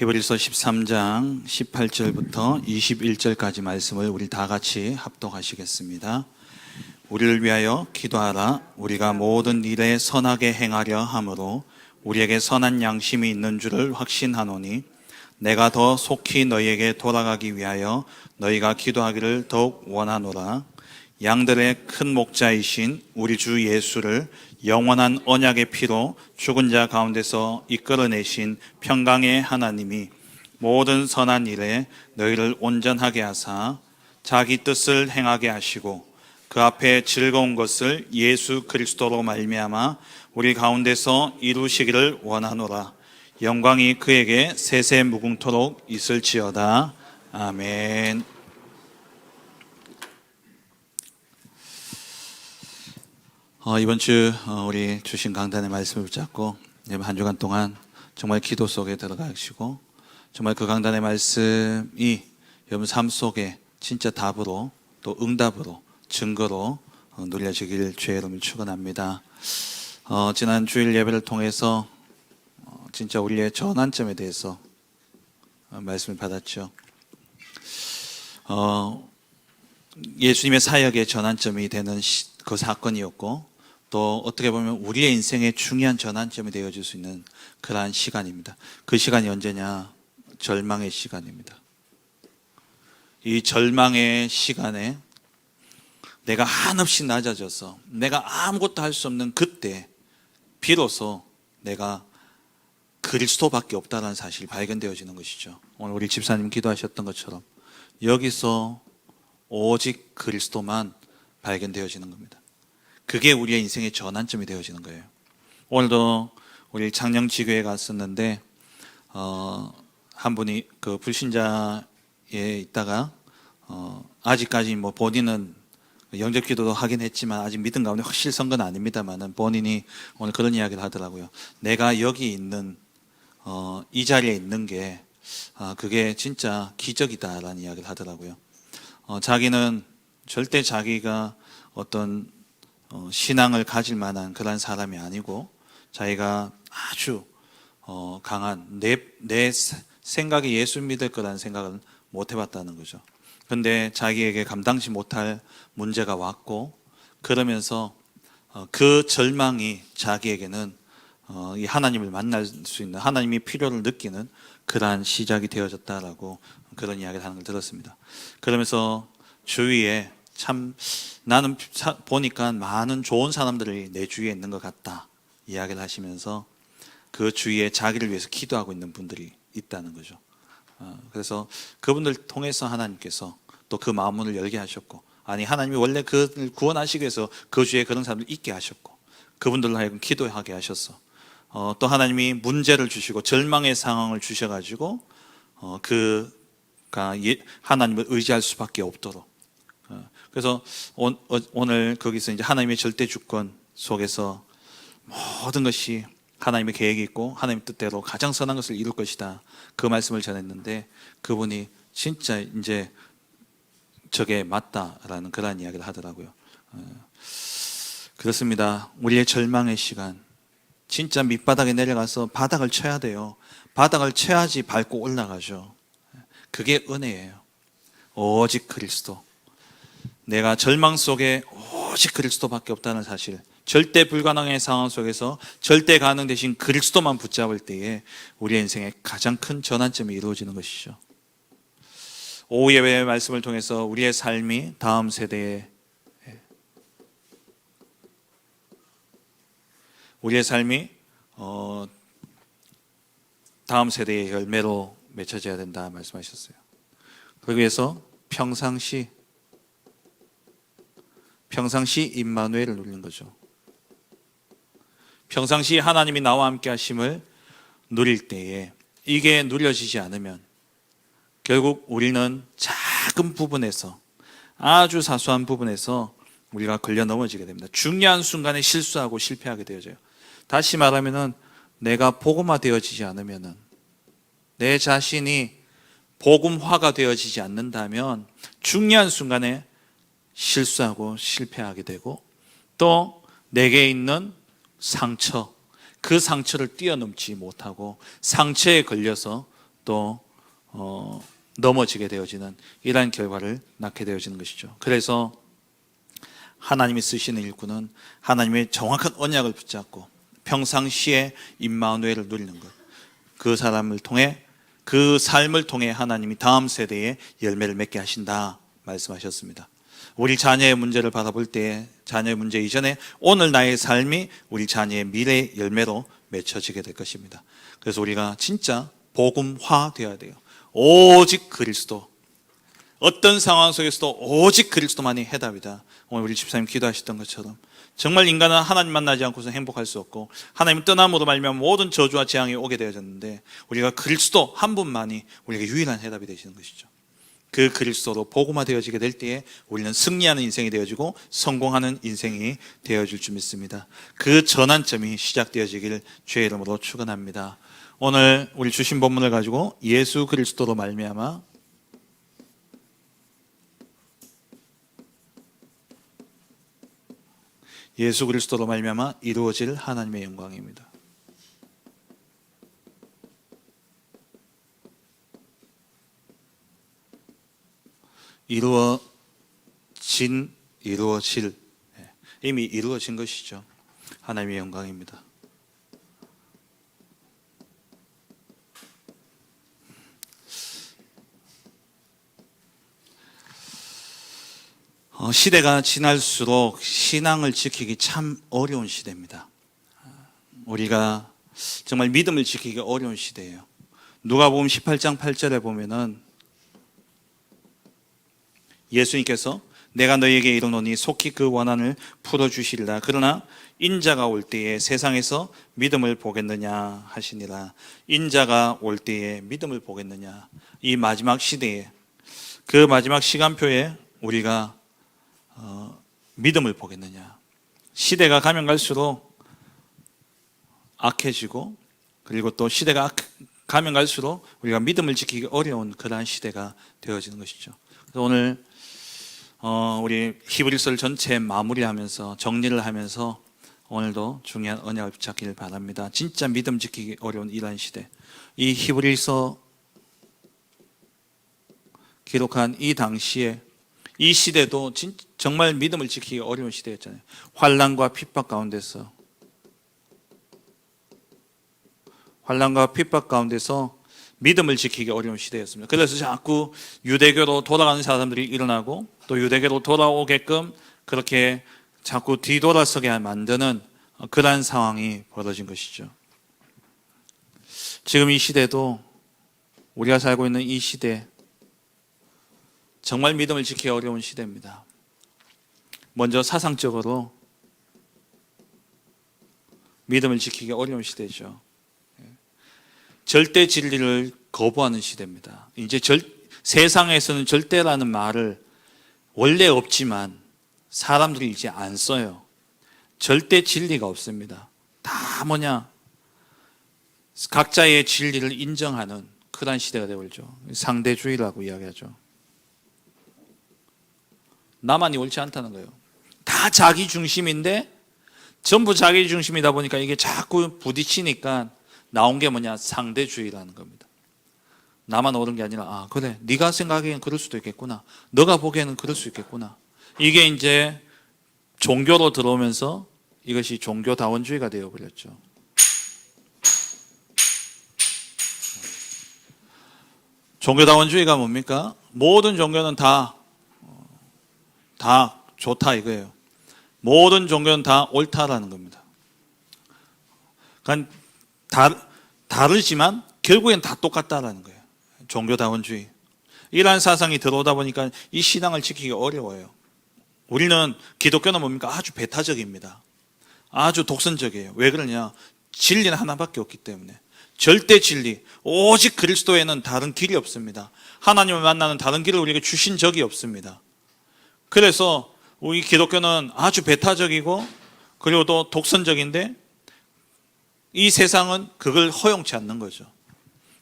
히브리서 13장 18절부터 21절까지 말씀을 우리 다 같이 합독하시겠습니다. 우리를 위하여 기도하라. 우리가 모든 일에 선하게 행하려 함으로 우리에게 선한 양심이 있는 줄을 확신하노니 내가 더 속히 너희에게 돌아가기 위하여 너희가 기도하기를 더욱 원하노라. 양들의 큰 목자이신 우리 주 예수를 영원한 언약의 피로 죽은 자 가운데서 이끌어내신 평강의 하나님이 모든 선한 일에 너희를 온전하게 하사 자기 뜻을 행하게 하시고 그 앞에 즐거운 것을 예수 그리스도로 말미암아 우리 가운데서 이루시기를 원하노라. 영광이 그에게 세세 무궁토록 있을지어다. 아멘. 이번 주 우리 주신 강단의 말씀을 붙잡고 한 주간 동안 정말 기도 속에 들어가시고 정말 그 강단의 말씀이 여러분 삶 속에 진짜 답으로 또 응답으로 증거로 누려지길 주의 이름을 축원합니다. 지난 주일 예배를 통해서 진짜 우리의 전환점에 대해서 말씀을 받았죠. 예수님의 사역의 전환점이 되는 그 사건이었고 또 어떻게 보면 우리의 인생의 중요한 전환점이 되어질 수 있는 그러한 시간입니다. 그 시간이 언제냐? 절망의 시간입니다. 이 절망의 시간에 내가 한없이 낮아져서 내가 아무것도 할 수 없는 그때 비로소 내가 그리스도밖에 없다는 사실이 발견되어지는 것이죠. 오늘 우리 집사님 기도하셨던 것처럼 여기서 오직 그리스도만 발견되어지는 겁니다. 그게 우리의 인생의 전환점이 되어지는 거예요. 오늘도 우리 창녕지교에 갔었는데 한 분이 그 불신자에 있다가 아직까지 뭐 본인은 영접기도도 하긴 했지만 아직 믿음 가운데 확실히 선 건 아닙니다만은 본인이 오늘 그런 이야기를 하더라고요. 내가 여기 있는 이 자리에 있는 게 그게 진짜 기적이다라는 이야기를 하더라고요. 자기는 절대 자기가 어떤 신앙을 가질 만한 그런 사람이 아니고 자기가 아주 강한 내 생각이 예수 믿을 거라는 생각을 못 해봤다는 거죠. 그런데 자기에게 감당치 못할 문제가 왔고 그러면서 그 절망이 자기에게는 이 하나님을 만날 수 있는 하나님이 필요를 느끼는 그러한 시작이 되어졌다라고 그런 이야기를 하는 걸 들었습니다. 그러면서 주위에 참 나는 보니까 많은 좋은 사람들이 내 주위에 있는 것 같다 이야기를 하시면서 그 주위에 자기를 위해서 기도하고 있는 분들이 있다는 거죠. 그래서 그분들 통해서 하나님께서 또 그 마음문을 열게 하셨고 아니 하나님이 원래 그를 구원하시기 위해서 그 주위에 그런 사람들 있게 하셨고 그분들로 하여금 기도하게 하셨어. 또 하나님이 문제를 주시고 절망의 상황을 주셔가지고 그가 하나님을 의지할 수밖에 없도록 그래서 오늘 거기서 이제 하나님의 절대 주권 속에서 모든 것이 하나님의 계획이 있고 하나님의 뜻대로 가장 선한 것을 이룰 것이다. 그 말씀을 전했는데 그분이 진짜 이제 저게 맞다라는 그런 이야기를 하더라고요. 그렇습니다. 우리의 절망의 시간 진짜 밑바닥에 내려가서 바닥을 쳐야 돼요. 바닥을 쳐야지 밟고 올라가죠. 그게 은혜예요. 오직 그리스도. 내가 절망 속에 오직 그리스도밖에 없다는 사실, 절대 불가능의 상황 속에서 절대 가능 대신 그리스도만 붙잡을 때에 우리의 인생의 가장 큰 전환점이 이루어지는 것이죠. 오후 예배의 말씀을 통해서 우리의 삶이 다음 세대에 우리의 삶이 다음 세대의 열매로 맺혀져야 된다 말씀하셨어요. 그러기 위해서 평상시 임마누엘을 누리는 거죠. 평상시 하나님이 나와 함께 하심을 누릴 때에 이게 누려지지 않으면 결국 우리는 작은 부분에서 아주 사소한 부분에서 우리가 걸려 넘어지게 됩니다. 중요한 순간에 실수하고 실패하게 되어져요. 다시 말하면은 내가 복음화 되어지지 않으면은 내 자신이 복음화가 되어지지 않는다면 중요한 순간에 실수하고 실패하게 되고 또 내게 있는 상처 그 상처를 뛰어넘지 못하고 상처에 걸려서 또 넘어지게 되어지는 이러한 결과를 낳게 되어지는 것이죠. 그래서 하나님이 쓰시는 일꾼은 하나님의 정확한 언약을 붙잡고 평상시에 임마누엘을 누리는 것, 그 사람을 통해, 그 삶을 통해 하나님이 다음 세대에 열매를 맺게 하신다 말씀하셨습니다. 우리 자녀의 문제를 바라볼 때, 자녀의 문제 이전에 오늘 나의 삶이 우리 자녀의 미래의 열매로 맺혀지게 될 것입니다. 그래서 우리가 진짜 복음화 되어야 돼요. 오직 그리스도, 어떤 상황 속에서도 오직 그리스도만이 해답이다. 오늘 우리 집사님 기도하셨던 것처럼 정말 인간은 하나님 만나지 않고서 행복할 수 없고 하나님 떠남으로 말미암아 모든 저주와 재앙이 오게 되어졌는데 우리가 그리스도 한 분만이 우리에게 유일한 해답이 되시는 것이죠. 그 그리스도로 복음화 되어지게 될 때에 우리는 승리하는 인생이 되어지고 성공하는 인생이 되어질 줄 믿습니다. 그 전환점이 시작되어지길 주의 이름으로 축원합니다. 오늘 우리 주신 본문을 가지고 예수 그리스도로 말미암아 예수 그리스도로 말미암아 이루어질 하나님의 영광입니다. 이루어질, 이미 이루어진 것이죠. 하나님의 영광입니다. 시대가 지날수록 신앙을 지키기 참 어려운 시대입니다. 우리가 정말 믿음을 지키기 어려운 시대예요. 누가복음 18장 8절에 보면은 예수님께서 내가 너희에게 이르노니 속히 그 원한을 풀어주시리라. 그러나 인자가 올 때에 세상에서 믿음을 보겠느냐 하시니라. 인자가 올 때에 믿음을 보겠느냐. 이 마지막 시대에, 그 마지막 시간표에 우리가 믿음을 보겠느냐. 시대가 가면 갈수록 악해지고, 그리고 또 시대가 가면 갈수록 우리가 믿음을 지키기 어려운 그러한 시대가 되어지는 것이죠. 그래서 오늘 우리 히브리서를 전체 마무리하면서 정리를 하면서 오늘도 중요한 언약을 붙잡기를 바랍니다. 진짜 믿음 지키기 어려운 이러한 시대, 이 히브리서 기록한 이 당시에 이 시대도 정말 믿음을 지키기 어려운 시대였잖아요. 환난과 핍박 가운데서 믿음을 지키기 어려운 시대였습니다. 그래서 자꾸 유대교로 돌아가는 사람들이 일어나고 또 유대교로 돌아오게끔 그렇게 자꾸 뒤돌아서게 만드는 그러한 상황이 벌어진 것이죠. 지금 이 시대도, 우리가 살고 있는 이 시대, 정말 믿음을 지키기 어려운 시대입니다. 먼저 사상적으로 믿음을 지키기 어려운 시대죠. 절대 진리를 거부하는 시대입니다. 이제 세상에서는 절대라는 말을 원래 없지만 사람들이 이제 안 써요. 절대 진리가 없습니다. 다 뭐냐? 각자의 진리를 인정하는 그런 시대가 되어버리죠. 상대주의라고 이야기하죠. 나만이 옳지 않다는 거예요. 다 자기 중심인데, 전부 자기 중심이다 보니까 이게 자꾸 부딪히니까 나온 게 뭐냐? 상대주의라는 겁니다. 나만 옳은 게 아니라, 그래, 네가 생각하기엔 그럴 수도 있겠구나, 너가 보기에는 그럴 수 있겠구나. 이게 이제 종교로 들어오면서 이것이 종교다원주의가 되어버렸죠. 종교다원주의가 뭡니까? 모든 종교는 다 좋다 이거예요. 모든 종교는 다 옳다라는 겁니다. 그러니까 다르지만 결국엔 다 똑같다라는 거예요. 종교다원주의. 이러한 사상이 들어오다 보니까 이 신앙을 지키기 어려워요. 우리는, 기독교는 뭡니까? 아주 배타적입니다. 아주 독선적이에요. 왜 그러냐? 진리는 하나밖에 없기 때문에. 절대 진리, 오직 그리스도에는 다른 길이 없습니다. 하나님을 만나는 다른 길을 우리에게 주신 적이 없습니다. 그래서 우리 기독교는 아주 배타적이고 그리고 또 독선적인데 이 세상은 그걸 허용치 않는 거죠.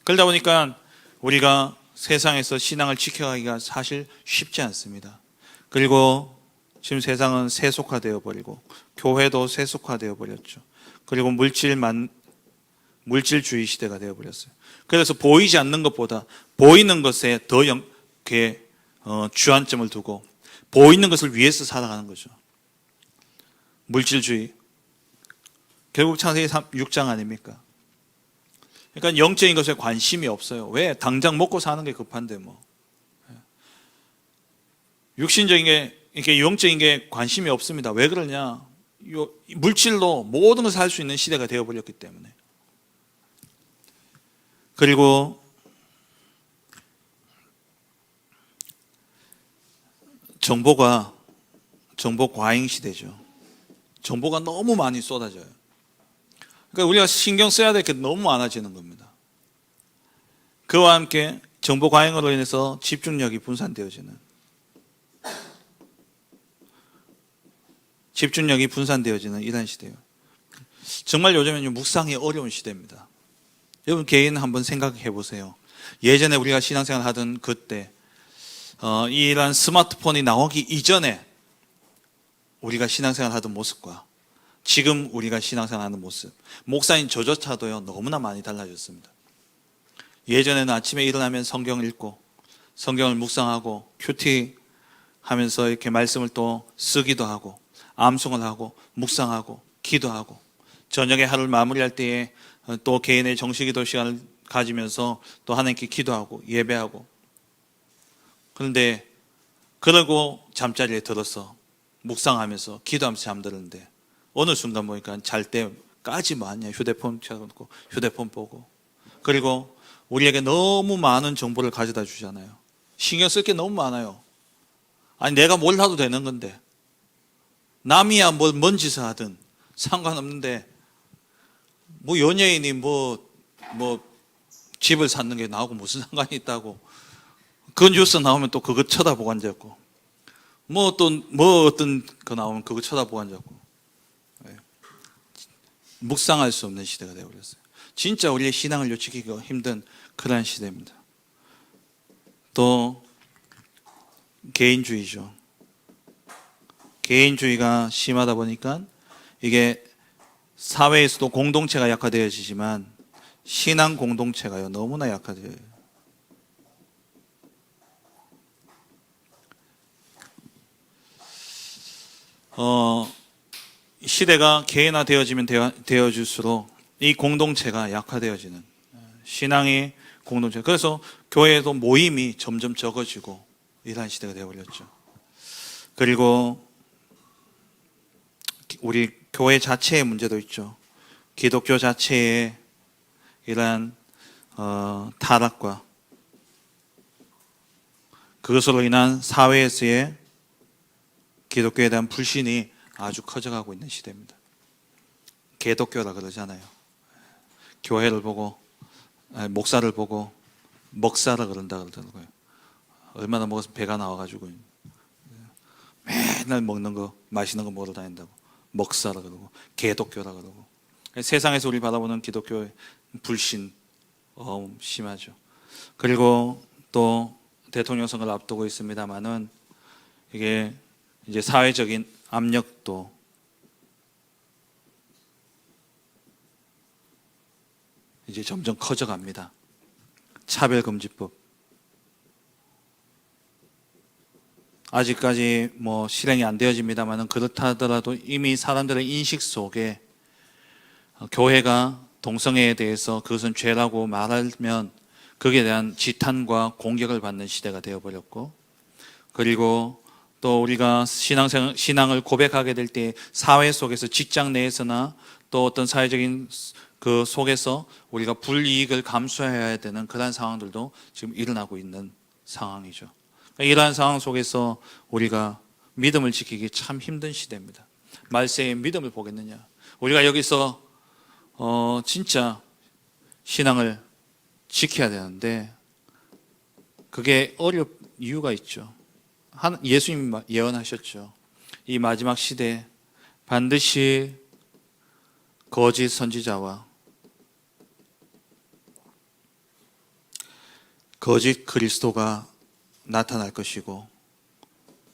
그러다 보니까 우리가 세상에서 신앙을 지켜가기가 사실 쉽지 않습니다. 그리고 지금 세상은 세속화되어 버리고 교회도 세속화되어 버렸죠. 그리고 물질주의 시대가 되어버렸어요. 그래서 보이지 않는 것보다 보이는 것에 더 주안점을 두고 보이는 것을 위해서 살아가는 거죠. 물질주의. 결국 창세기 6장 아닙니까? 그러니까 영적인 것에 관심이 없어요. 왜? 당장 먹고 사는 게 급한데 뭐. 육신적인 게, 이렇게 영적인 게 관심이 없습니다. 왜 그러냐? 물질로 모든 것을 할 수 있는 시대가 되어버렸기 때문에. 그리고 정보 과잉 시대죠. 정보가 너무 많이 쏟아져요. 그러니까 우리가 신경 써야 될 게 너무 많아지는 겁니다. 그와 함께 정보 과잉으로 인해서 집중력이 분산되어지는 이런 시대예요. 정말 요즘에는 묵상이 어려운 시대입니다. 여러분 개인 한번 생각해 보세요. 예전에 우리가 신앙생활 하던 그때 이런 스마트폰이 나오기 이전에 우리가 신앙생활 하던 모습과 지금 우리가 신앙생활 하는 모습, 목사인 저조차도요 너무나 많이 달라졌습니다. 예전에는 아침에 일어나면 성경 읽고 성경을 묵상하고 큐티 하면서 이렇게 말씀을 또 쓰기도 하고 암송을 하고 묵상하고 기도하고 저녁에 하루를 마무리할 때에 또 개인의 정식기도 시간을 가지면서 또 하나님께 기도하고 예배하고, 그런데 그러고 잠자리에 들어서 묵상하면서 기도하면서 잠드는데 어느 순간 보니까 잘 때까지 뭐하냐 휴대폰 켜놓고 휴대폰 보고, 그리고 우리에게 너무 많은 정보를 가져다 주잖아요. 신경 쓸 게 너무 많아요. 아니 내가 뭘 하도 되는 건데, 남이야 뭔 짓을 하든 상관없는데 뭐 연예인이 뭐 집을 샀는 게 나하고 무슨 상관이 있다고, 그 뉴스 나오면 또 그거 쳐다보고 앉았고, 어떤 거 나오면 그거 쳐다보고 앉았고, 묵상할 수 없는 시대가 되어버렸어요. 진짜 우리의 신앙을 지키기가 힘든 그런 시대입니다. 또 개인주의죠. 개인주의가 심하다 보니까 이게 사회에서도 공동체가 약화되어지지만 신앙 공동체가요 너무나 약화돼요. 시대가 개인화되어지면 되어질수록 이 공동체가 약화되어지는, 신앙의 공동체, 그래서 교회에도 모임이 점점 적어지고 이러한 시대가 되어버렸죠. 그리고 우리 교회 자체의 문제도 있죠. 기독교 자체의 이러한 타락과 그것으로 인한 사회에서의 기독교에 대한 불신이 아주 커져가고 있는 시대입니다. 개독교라 그러잖아요. 교회를 보고 목사를 보고 먹사라 그런다 그러더라고요. 얼마나 먹어서 배가 나와가지고 맨날 먹는 거 맛있는 거 먹으러 다닌다고 먹사라 그러고 개독교라 그러고, 세상에서 우리 바라보는 기독교의 불신 심하죠. 그리고 또 대통령 선거를 앞두고 있습니다만은 이게 이제 사회적인 압력도 이제 점점 커져갑니다. 차별금지법 아직까지 실행이 안 되어집니다만은 그렇다 하더라도 이미 사람들의 인식 속에 교회가 동성애에 대해서 그것은 죄라고 말하면 거기에 대한 지탄과 공격을 받는 시대가 되어버렸고, 그리고 또 우리가 신앙을 고백하게 될 때 사회 속에서 직장 내에서나 또 어떤 사회적인 그 속에서 우리가 불이익을 감수해야 되는 그런 상황들도 지금 일어나고 있는 상황이죠. 이러한 상황 속에서 우리가 믿음을 지키기 참 힘든 시대입니다. 말세의 믿음을 보겠느냐? 우리가 여기서 진짜 신앙을 지켜야 되는데 그게 어려운 이유가 있죠. 예수님이 예언하셨죠. 이 마지막 시대에 반드시 거짓 선지자와 거짓 그리스도가 나타날 것이고,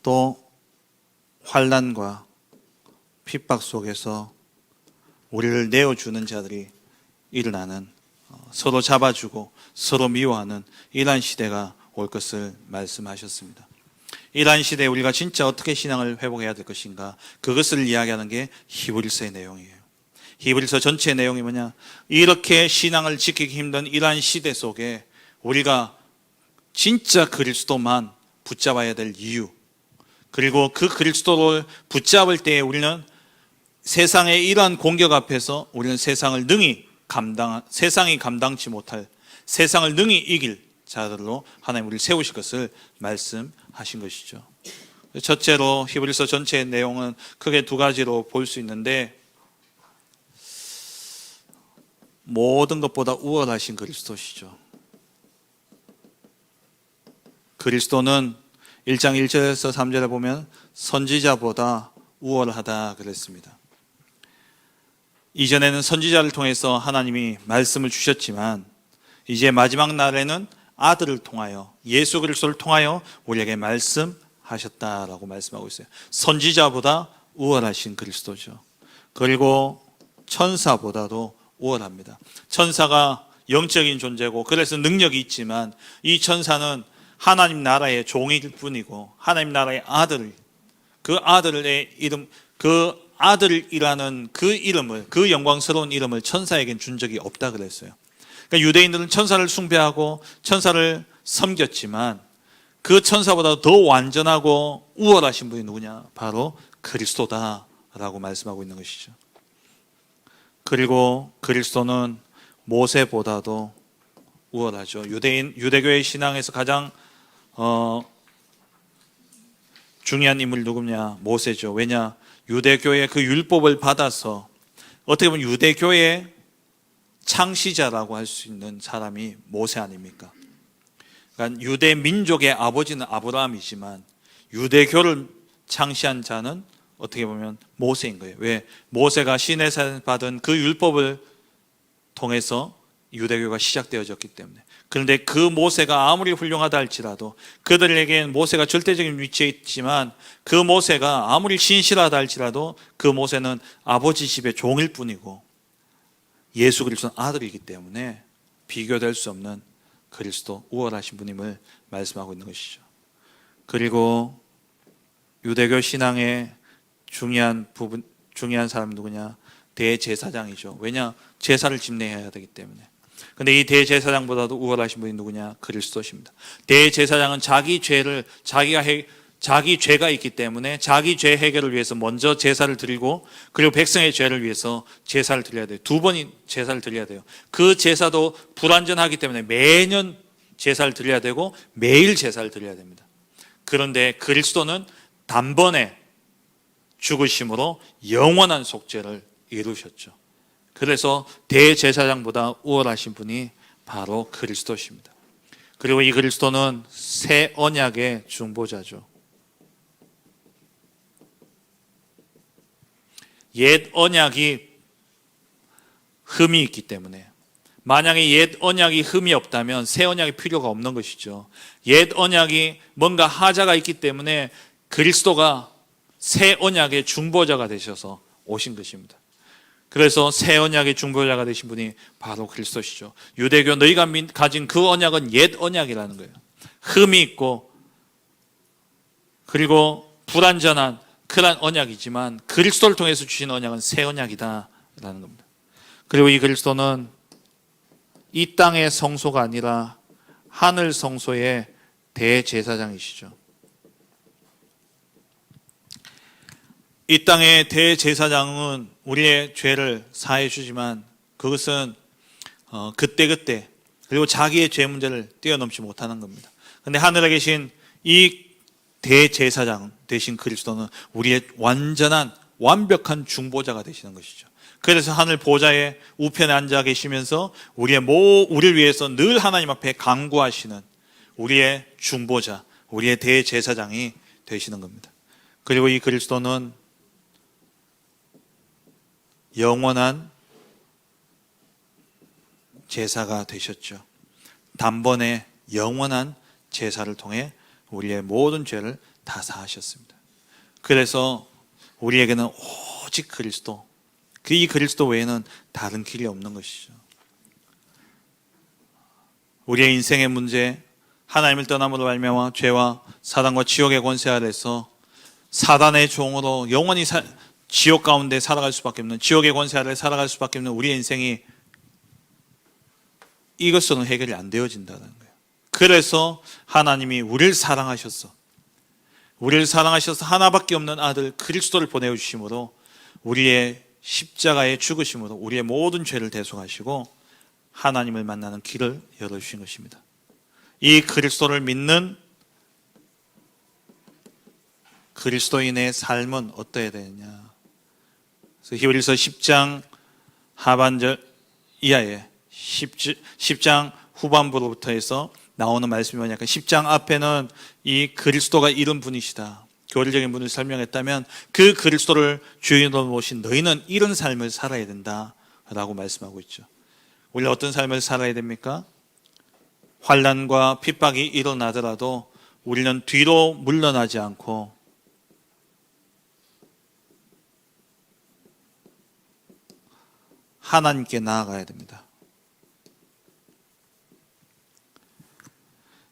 또 환난과 핍박 속에서 우리를 내어주는 자들이 일어나는, 서로 잡아주고 서로 미워하는 이러한 시대가 올 것을 말씀하셨습니다. 이러한 시대에 우리가 진짜 어떻게 신앙을 회복해야 될 것인가, 그것을 이야기하는 게 히브리서의 내용이에요. 히브리서 전체의 내용이 뭐냐, 이렇게 신앙을 지키기 힘든 이러한 시대 속에 우리가 진짜 그리스도만 붙잡아야 될 이유, 그리고 그 그리스도를 붙잡을 때에 우리는 세상의 이러한 공격 앞에서 우리는 세상을 능히 세상이 감당치 못할, 세상을 능히 이길 자들로 하나님 우리를 세우실 것을 말씀하신 것이죠. 첫째로 히브리서 전체의 내용은 크게 두 가지로 볼 수 있는데, 모든 것보다 우월하신 그리스도시죠. 그리스도는 1장 1절에서 3절에 보면 선지자보다 우월하다 그랬습니다. 이전에는 선지자를 통해서 하나님이 말씀을 주셨지만 이제 마지막 날에는 아들을 통하여, 예수 그리스도를 통하여 우리에게 말씀하셨다라고 말씀하고 있어요. 선지자보다 우월하신 그리스도죠. 그리고 천사보다도 우월합니다. 천사가 영적인 존재고 그래서 능력이 있지만 이 천사는 하나님 나라의 종일 뿐이고 하나님 나라의 아들, 그 아들의 이름, 그 아들이라는 그 이름을, 그 영광스러운 이름을 천사에겐 준 적이 없다 그랬어요. 그러니까 유대인들은 천사를 숭배하고 천사를 섬겼지만 그 천사보다 더 완전하고 우월하신 분이 누구냐? 바로 그리스도다라고 말씀하고 있는 것이죠. 그리고 그리스도는 모세보다도 우월하죠. 유대교의 신앙에서 가장 중요한 인물이 누구냐? 모세죠. 왜냐? 유대교의 그 율법을 받아서 어떻게 보면 유대교의 창시자라고 할 수 있는 사람이 모세 아닙니까? 그러니까 유대 민족의 아버지는 아브라함이지만 유대교를 창시한 자는 어떻게 보면 모세인 거예요. 왜? 모세가 시내산 받은 그 율법을 통해서 유대교가 시작되어졌기 때문에. 그런데 그 모세가 아무리 훌륭하다 할지라도 그들에게는 모세가 절대적인 위치에 있지만 그 모세가 아무리 신실하다 할지라도 그 모세는 아버지 집의 종일 뿐이고 예수 그리스도는 아들이기 때문에 비교될 수 없는 그리스도, 우월하신 분임을 말씀하고 있는 것이죠. 그리고 유대교 신앙의 중요한 사람이 누구냐? 대제사장이죠. 왜냐? 제사를 집례해야 되기 때문에. 근데 이 대제사장보다도 우월하신 분이 누구냐? 그리스도십니다. 대제사장은 자기 죄가 있기 때문에 자기 죄 해결을 위해서 먼저 제사를 드리고 그리고 백성의 죄를 위해서 제사를 드려야 돼요. 두 번이 제사를 드려야 돼요. 그 제사도 불완전하기 때문에 매년 제사를 드려야 되고 매일 제사를 드려야 됩니다. 그런데 그리스도는 단번에 죽으심으로 영원한 속죄를 이루셨죠. 그래서 대제사장보다 우월하신 분이 바로 그리스도십니다. 그리고 이 그리스도는 새 언약의 중보자죠. 옛 언약이 흠이 있기 때문에, 만약에 옛 언약이 흠이 없다면 새 언약이 필요가 없는 것이죠. 옛 언약이 뭔가 하자가 있기 때문에 그리스도가 새 언약의 중보자가 되셔서 오신 것입니다. 그래서 새 언약의 중보자가 되신 분이 바로 그리스도시죠. 유대교 너희가 가진 그 언약은 옛 언약이라는 거예요. 흠이 있고 그리고 불완전한 그런 언약이지만 그리스도를 통해서 주신 언약은 새 언약이다라는 겁니다. 그리고 이 그리스도는 이 땅의 성소가 아니라 하늘 성소의 대제사장이시죠. 이 땅의 대제사장은 우리의 죄를 사해 주지만 그것은 그때그때 그리고 자기의 죄 문제를 뛰어넘지 못하는 겁니다. 그런데 하늘에 계신 이 대제사장 되신 그리스도는 우리의 완벽한 중보자가 되시는 것이죠. 그래서 하늘 보좌의 우편에 앉아 계시면서 우리를 위해서 늘 하나님 앞에 간구하시는 우리의 중보자, 우리의 대제사장이 되시는 겁니다. 그리고 이 그리스도는 영원한 제사가 되셨죠. 단번에 영원한 제사를 통해 우리의 모든 죄를 다 사하셨습니다. 그래서 우리에게는 오직 그리스도, 이 그리스도 외에는 다른 길이 없는 것이죠. 우리의 인생의 문제, 하나님을 떠남으로 말미암아 죄와 사단과 지옥의 권세 아래서 사단의 종으로 영원히 지옥 가운데 살아갈 수밖에 없는, 지옥의 권세 아래 살아갈 수밖에 없는 우리의 인생이 이것으로는 해결이 안 되어진다는 거예요. 그래서 하나님이 우리를 사랑하셔서 하나밖에 없는 아들 그리스도를 보내주심으로, 우리의 십자가의 죽으심으로 우리의 모든 죄를 대속하시고 하나님을 만나는 길을 열어주신 것입니다. 이 그리스도를 믿는 그리스도인의 삶은 어떠해야 되느냐. 그래서 히브리서 10장 하반절 이하에 10장 후반부로부터 해서 나오는 말씀이 뭐냐면, 10장 앞에는 이 그리스도가 이런 분이시다, 교리적인 분을 설명했다면, 그 그리스도를 주인으로 모신 너희는 이런 삶을 살아야 된다라고 말씀하고 있죠. 우리는 어떤 삶을 살아야 됩니까? 환난과 핍박이 일어나더라도 우리는 뒤로 물러나지 않고 하나님께 나아가야 됩니다.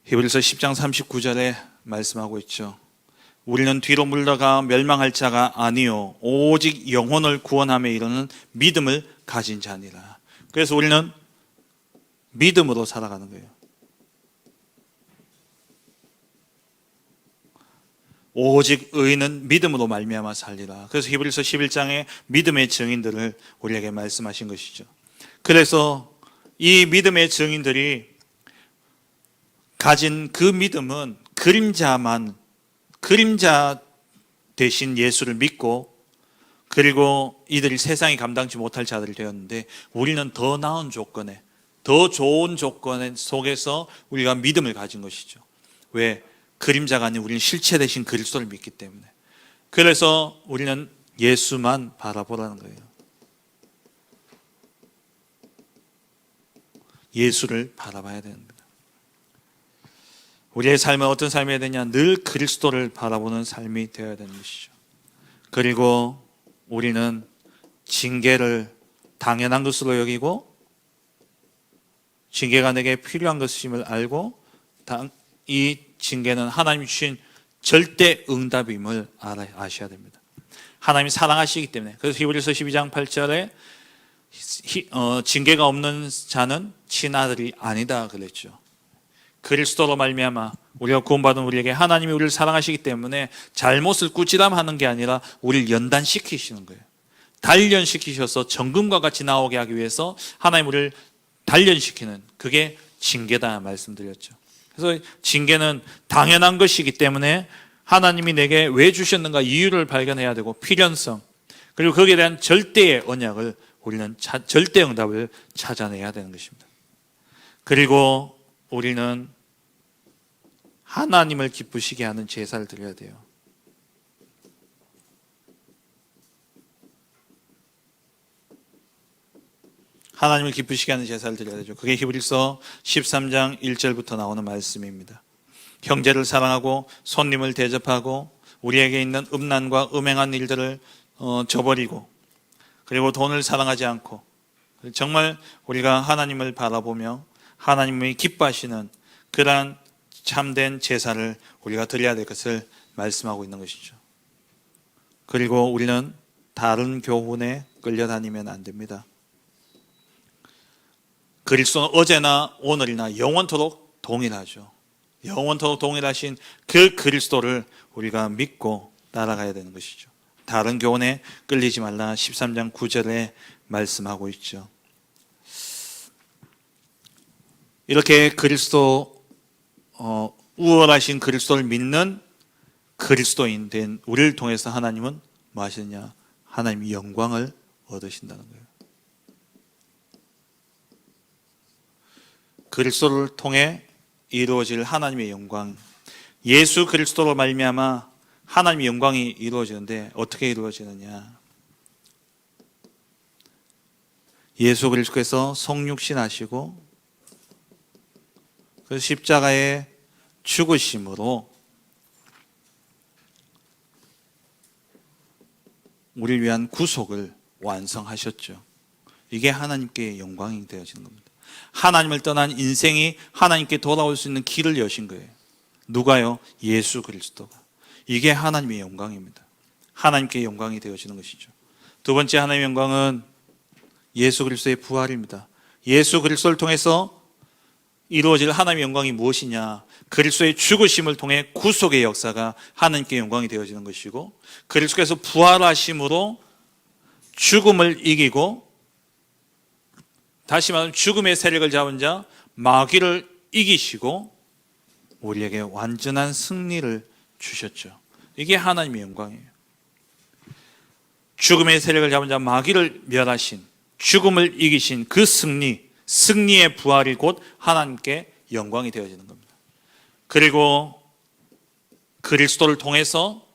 히브리서 10장 39절에 말씀하고 있죠. 우리는 뒤로 물러가 멸망할 자가 아니요 오직 영혼을 구원함에 이르는 믿음을 가진 자니라. 그래서 우리는 믿음으로 살아가는 거예요. 오직 의인은 믿음으로 말미암아 살리라. 그래서 히브리서 11장에 믿음의 증인들을 우리에게 말씀하신 것이죠. 그래서 이 믿음의 증인들이 가진 그 믿음은 그림자 대신 예수를 믿고, 그리고 이들이 세상이 감당치 못할 자들이 되었는데, 우리는 더 나은 조건에, 더 좋은 조건 속에서 우리가 믿음을 가진 것이죠. 왜? 그림자가 아닌 우리는 실체 대신 그리스도를 믿기 때문에. 그래서 우리는 예수만 바라보라는 거예요. 예수를 바라봐야 되는 겁니다. 우리의 삶은 어떤 삶이어야 되냐? 늘 그리스도를 바라보는 삶이 되어야 되는 것이죠. 그리고 우리는 징계를 당연한 것으로 여기고, 징계가 내게 필요한 것임을 알고, 이 징계는 하나님이 주신 절대 응답임을 아셔야 됩니다. 하나님이 사랑하시기 때문에. 그래서 히브리서 12장 8절에 징계가 없는 자는 친아들이 아니다 그랬죠. 그리스도로 말미암아 우리가 구원받은 우리에게 하나님이 우리를 사랑하시기 때문에 잘못을 꾸지람하는 게 아니라 우리를 연단시키시는 거예요. 단련시키셔서 정금과 같이 나오게 하기 위해서 하나님 우리를 단련시키는, 그게 징계다 말씀드렸죠. 그래서 징계는 당연한 것이기 때문에 하나님이 내게 왜 주셨는가 이유를 발견해야 되고, 필연성, 그리고 거기에 대한 절대의 언약을 우리는 절대 응답을 찾아내야 되는 것입니다. 그리고 우리는 하나님을 기쁘시게 하는 제사를 드려야 돼요. 하나님을 기쁘시게 하는 제사를 드려야 되죠. 그게 히브리서 13장 1절부터 나오는 말씀입니다. 형제를 사랑하고 손님을 대접하고 우리에게 있는 음란과 음행한 일들을 저버리고, 그리고 돈을 사랑하지 않고, 정말 우리가 하나님을 바라보며 하나님이 기뻐하시는 그러한 참된 제사를 우리가 드려야 될 것을 말씀하고 있는 것이죠. 그리고 우리는 다른 교훈에 끌려다니면 안 됩니다. 그리스도는 어제나 오늘이나 영원토록 동일하죠. 영원토록 동일하신 그 그리스도를 우리가 믿고 따라가야 되는 것이죠. 다른 교훈에 끌리지 말라 13장 9절에 말씀하고 있죠. 이렇게 그리스도, 우월하신 그리스도를 믿는 그리스도인 된 우리를 통해서 하나님은 뭐 하시느냐? 하나님이 영광을 얻으신다는 거예요. 그리스도를 통해 이루어질 하나님의 영광, 예수 그리스도로 말미암아 하나님의 영광이 이루어지는데 어떻게 이루어지느냐? 예수 그리스도께서 성육신 하시고 그 십자가의 죽으심으로 우리를 위한 구속을 완성하셨죠. 이게 하나님께 영광이 되어지는 겁니다. 하나님을 떠난 인생이 하나님께 돌아올 수 있는 길을 여신 거예요. 누가요? 예수 그리스도가. 이게 하나님의 영광입니다. 하나님께 영광이 되어지는 것이죠. 두 번째 하나님의 영광은 예수 그리스도의 부활입니다. 예수 그리스도를 통해서 이루어질 하나님의 영광이 무엇이냐? 그리스도의 죽으심을 통해 구속의 역사가 하나님께 영광이 되어지는 것이고, 그리스도께서 부활하심으로 죽음을 이기고, 다시 말하면 죽음의 세력을 잡은 자 마귀를 이기시고 우리에게 완전한 승리를 주셨죠. 이게 하나님의 영광이에요. 죽음의 세력을 잡은 자 마귀를 멸하신, 죽음을 이기신 그 승리의 부활이 곧 하나님께 영광이 되어지는 겁니다. 그리고 그리스도를 통해서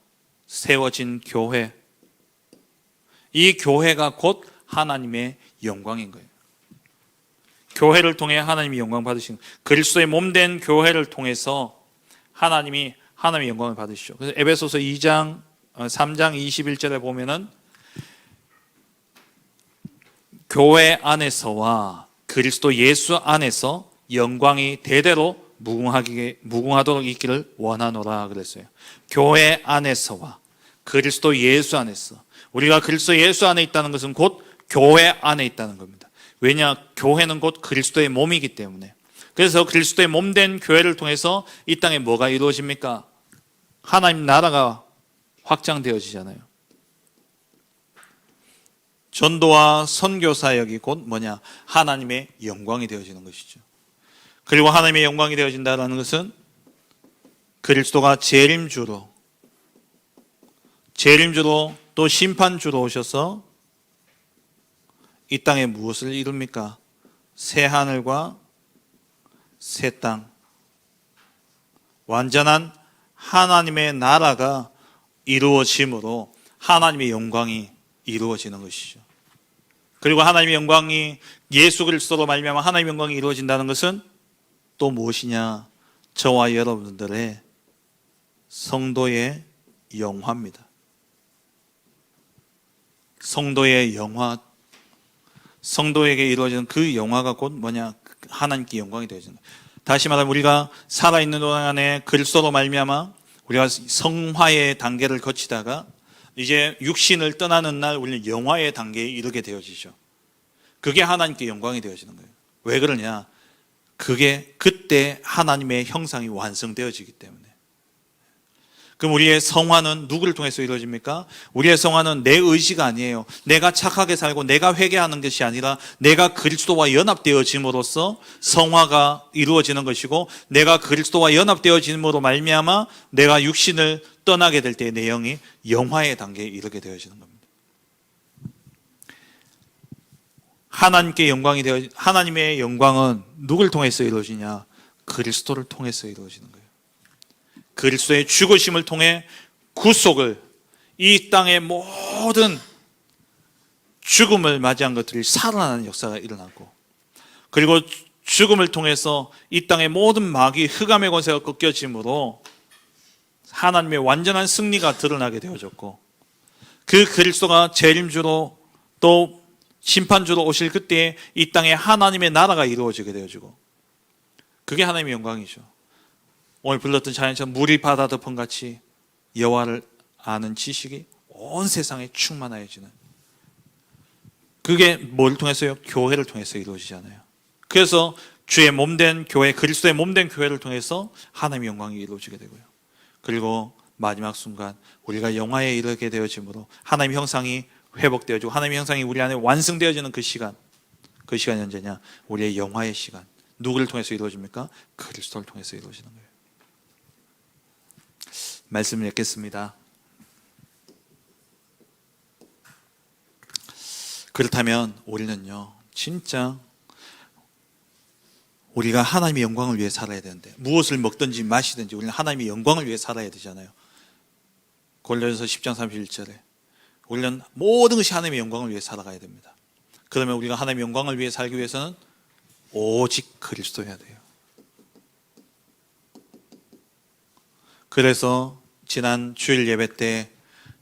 세워진 교회, 이 교회가 곧 하나님의 영광인 거예요. 교회를 통해 하나님이 영광 받으신, 그리스도의 몸된 교회를 통해서 하나님이 하나님의 영광을 받으시죠. 그래서 에베소서 3장 21절에 보면은 교회 안에서와 그리스도 예수 안에서 영광이 대대로 무궁하도록 있기를 원하노라 그랬어요. 교회 안에서와 그리스도 예수 안에서, 우리가 그리스도 예수 안에 있다는 것은 곧 교회 안에 있다는 겁니다. 왜냐? 교회는 곧 그리스도의 몸이기 때문에. 그래서 그리스도의 몸된 교회를 통해서 이 땅에 뭐가 이루어집니까? 하나님 나라가 확장되어지잖아요. 전도와 선교 사역이 곧 뭐냐? 하나님의 영광이 되어지는 것이죠. 그리고 하나님의 영광이 되어진다는 것은 그리스도가 재림주로 또 심판주로 오셔서 이 땅에 무엇을 이룹니까? 새 하늘과 새 땅, 완전한 하나님의 나라가 이루어짐으로 하나님의 영광이 이루어지는 것이죠. 그리고 하나님의 영광이 예수 그리스도로 말미암아 하나님의 영광이 이루어진다는 것은 또 무엇이냐? 저와 여러분들의 성도의 영화입니다. 성도의 영화, 성도에게 이루어지는 그 영화가 곧 뭐냐? 하나님께 영광이 되어지는 거예요. 다시 말하면 우리가 살아있는 동안에 그리스도로 말미암아 우리가 성화의 단계를 거치다가 이제 육신을 떠나는 날 우리는 영화의 단계에 이르게 되어지죠. 그게 하나님께 영광이 되어지는 거예요. 왜 그러냐? 그게 그때 하나님의 형상이 완성되어지기 때문에. 그럼 우리의 성화는 누구를 통해서 이루어집니까? 우리의 성화는 내 의지가 아니에요. 내가 착하게 살고 내가 회개하는 것이 아니라 내가 그리스도와 연합되어짐으로써 성화가 이루어지는 것이고, 내가 그리스도와 연합되어짐으로 말미암아 내가 육신을 떠나게 될 때 내 영이 영화의 단계에 이르게 되어지는 겁니다. 하나님의 영광은 누구를 통해서 이루어지냐? 그리스도를 통해서 이루어지는 거예요. 그리스도의 죽으심을 통해 구속을, 이 땅의 모든 죽음을 맞이한 것들이 살아나는 역사가 일어나고, 그리고 죽음을 통해서 이 땅의 모든 마귀, 흑암의 권세가 꺾여짐으로 하나님의 완전한 승리가 드러나게 되어졌고, 그 그리스도가 재림주로 또 심판주로 오실 그때에 이 땅에 하나님의 나라가 이루어지게 되어지고, 그게 하나님의 영광이죠. 오늘 불렀던 찬양처럼 물이 바다 덮은 같이 여호와를 아는 지식이 온 세상에 충만하여지는, 그게 뭘 통해서요? 교회를 통해서 이루어지잖아요. 그래서 주의 몸된 교회, 그리스도의 몸된 교회를 통해서 하나님의 영광이 이루어지게 되고요. 그리고 마지막 순간 우리가 영화에 이르게 되어짐으로 하나님의 형상이 회복되어지고 하나님의 형상이 우리 안에 완성되어지는 그 시간이 언제냐? 우리의 영화의 시간. 누구를 통해서 이루어집니까? 그리스도를 통해서 이루어지는 거예요. 말씀을 읽겠습니다. 그렇다면 우리는요, 진짜 우리가 하나님의 영광을 위해 살아야 되는데, 무엇을 먹든지 마시든지 우리는 하나님의 영광을 위해 살아야 되잖아요. 골로새서 10장 31절에 우리는 모든 것이 하나님의 영광을 위해 살아가야 됩니다. 그러면 우리가 하나님의 영광을 위해 살기 위해서는 오직 그리스도여야 돼요. 그래서 지난 주일 예배 때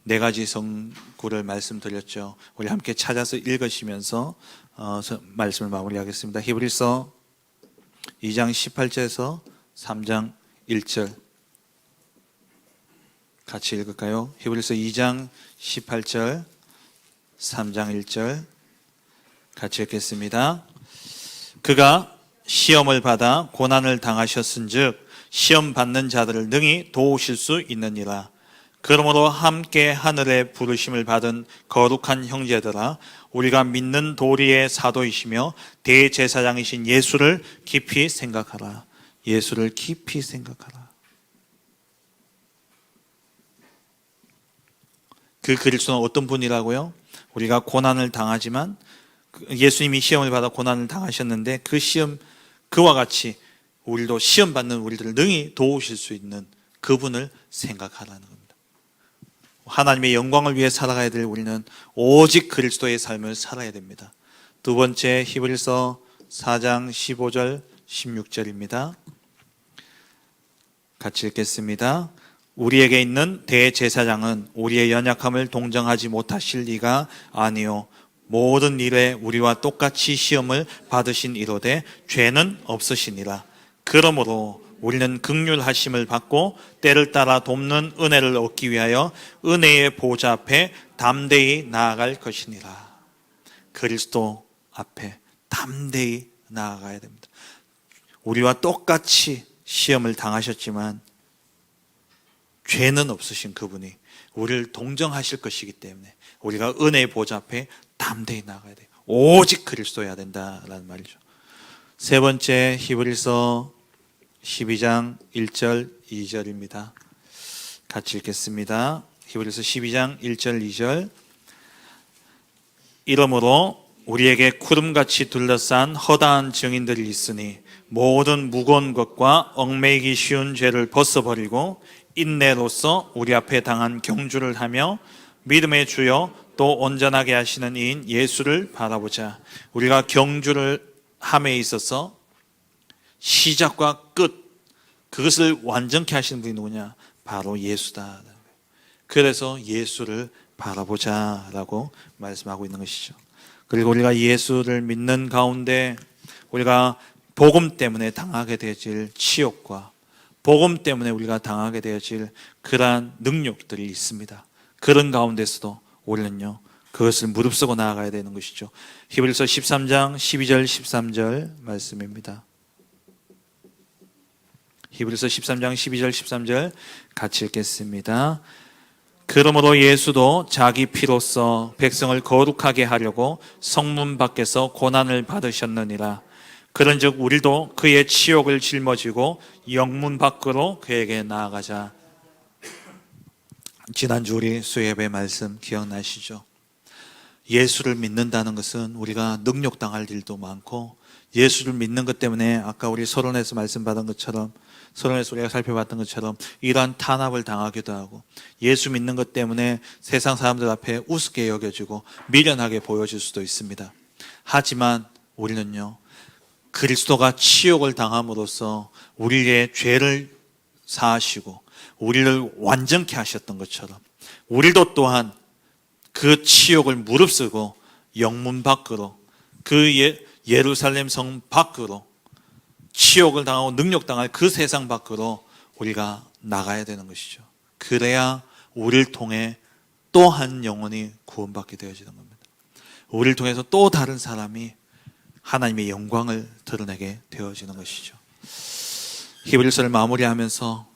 네 가지 성구를 말씀드렸죠. 우리 함께 찾아서 읽으시면서 말씀을 마무리하겠습니다. 히브리서 2장 18절에서 3장 1절 같이 읽을까요? 히브리서 2장 18절 3장 1절 같이 읽겠습니다. 그가 시험을 받아 고난을 당하셨은즉 시험 받는 자들을 능히 도우실 수 있느니라. 그러므로 함께 하늘에 부르심을 받은 거룩한 형제들아, 우리가 믿는 도리의 사도이시며 대제사장이신 예수를 깊이 생각하라. 예수를 깊이 생각하라. 그 그리스도는 어떤 분이라고요? 우리가 고난을 당하지만 예수님이 시험을 받아 고난을 당하셨는데 그 시험, 그와 같이 우리도 시험 받는 우리들을 능히 도우실 수 있는 그분을 생각하라는 겁니다. 하나님의 영광을 위해 살아가야 될 우리는 오직 그리스도의 삶을 살아야 됩니다. 두 번째, 히브리서 4장 15절 16절입니다. 같이 읽겠습니다. 우리에게 있는 대제사장은 우리의 연약함을 동정하지 못하실 리가 아니요 모든 일에 우리와 똑같이 시험을 받으신 이로되 죄는 없으시니라. 그러므로 우리는 긍휼하심을 받고 때를 따라 돕는 은혜를 얻기 위하여 은혜의 보좌 앞에 담대히 나아갈 것이니라. 그리스도 앞에 담대히 나아가야 됩니다. 우리와 똑같이 시험을 당하셨지만 죄는 없으신 그분이 우리를 동정하실 것이기 때문에 우리가 은혜의 보좌 앞에 담대히 나아가야 돼요. 오직 그리스도여야 된다라는 말이죠. 세 번째, 히브리서 12장 1절 2절입니다. 같이 읽겠습니다. 히브리서 12장 1절 2절. 이러므로 우리에게 구름같이 둘러싼 허다한 증인들이 있으니 모든 무거운 것과 얽매이기 쉬운 죄를 벗어버리고 인내로써 우리 앞에 당한 경주를 하며 믿음의 주여 또 온전하게 하시는 이인 예수를 바라보자. 우리가 경주를 함에 있어서 시작과 끝, 그것을 완전케 하시는 분이 누구냐? 바로 예수다. 그래서 예수를 바라보자라고 말씀하고 있는 것이죠. 그리고 우리가 예수를 믿는 가운데 우리가 복음 때문에 당하게 되어질 치욕과 복음 때문에 우리가 당하게 되어질 그러한 능력들이 있습니다. 그런 가운데서도 우리는요, 그것을 무릅쓰고 나아가야 되는 것이죠. 히브리서 13장 12절 13절 말씀입니다. 히브리서 13장 12절 13절 같이 읽겠습니다. 그러므로 예수도 자기 피로써 백성을 거룩하게 하려고 성문 밖에서 고난을 받으셨느니라. 그런즉 우리도 그의 치욕을 짊어지고 영문 밖으로 그에게 나아가자. 지난주 우리 수예배 말씀 기억나시죠? 예수를 믿는다는 것은 우리가 능욕당할 일도 많고, 예수를 믿는 것 때문에 아까 우리 서론에서 말씀받은 것처럼, 서론에서 우리가 살펴봤던 것처럼 이러한 탄압을 당하기도 하고, 예수 믿는 것 때문에 세상 사람들 앞에 우습게 여겨지고 미련하게 보여질 수도 있습니다. 하지만 우리는요, 그리스도가 치욕을 당함으로써 우리의 죄를 사하시고 우리를 완전케 하셨던 것처럼 우리도 또한 그 치욕을 무릅쓰고 영문 밖으로, 그 예루살렘 성 밖으로, 치욕을 당하고 능력당할 그 세상 밖으로 우리가 나가야 되는 것이죠. 그래야 우리를 통해 또 한 영혼이 구원받게 되어지는 겁니다. 우리를 통해서 또 다른 사람이 하나님의 영광을 드러내게 되어지는 것이죠. 히브리서를 마무리하면서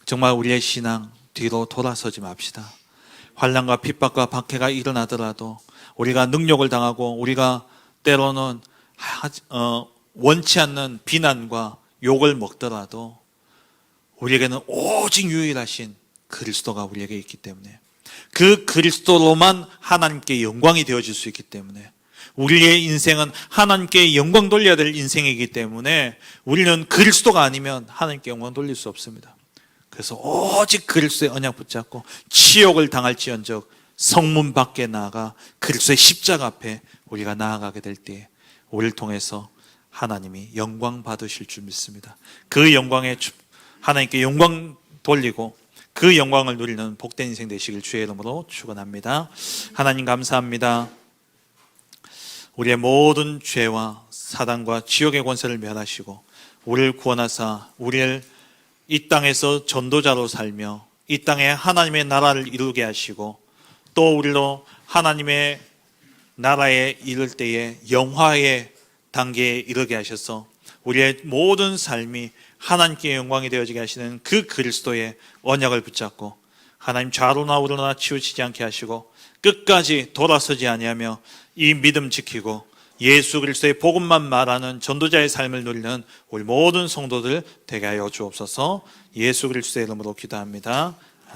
정말 우리의 신앙 뒤로 돌아서지 맙시다. 환난과 핍박과 박해가 일어나더라도 우리가 능력을 당하고 우리가 때로는 원치 않는 비난과 욕을 먹더라도 우리에게는 오직 유일하신 그리스도가 우리에게 있기 때문에, 그 그리스도로만 하나님께 영광이 되어질 수 있기 때문에, 우리의 인생은 하나님께 영광 돌려야 될 인생이기 때문에 우리는 그리스도가 아니면 하나님께 영광 돌릴 수 없습니다. 그래서 오직 그리스도의 언약 붙잡고 치욕을 당할지언정 성문 밖에 나아가 그리스도의 십자가 앞에 우리가 나아가게 될 때 우리를 통해서 하나님이 영광 받으실 줄 믿습니다. 그 영광에 하나님께 영광 돌리고 그 영광을 누리는 복된 인생 되시길 주의 이름으로 축원합니다. 하나님 감사합니다. 우리의 모든 죄와 사단과 지옥의 권세를 멸하시고 우리를 구원하사 우리를 이 땅에서 전도자로 살며 이 땅에 하나님의 나라를 이루게 하시고 또 우리로 하나님의 나라에 이를 때에 영화의 단계에 이르게 하셔서 우리의 모든 삶이 하나님께 영광이 되어지게 하시는 그 그리스도의 언약을 붙잡고 하나님 좌로나 우로나 치우치지 않게 하시고 끝까지 돌아서지 아니하며 이 믿음 지키고 예수 그리스도의 복음만 말하는 전도자의 삶을 누리는 우리 모든 성도들 되게 하여 주옵소서. 예수 그리스도의 이름으로 기도합니다.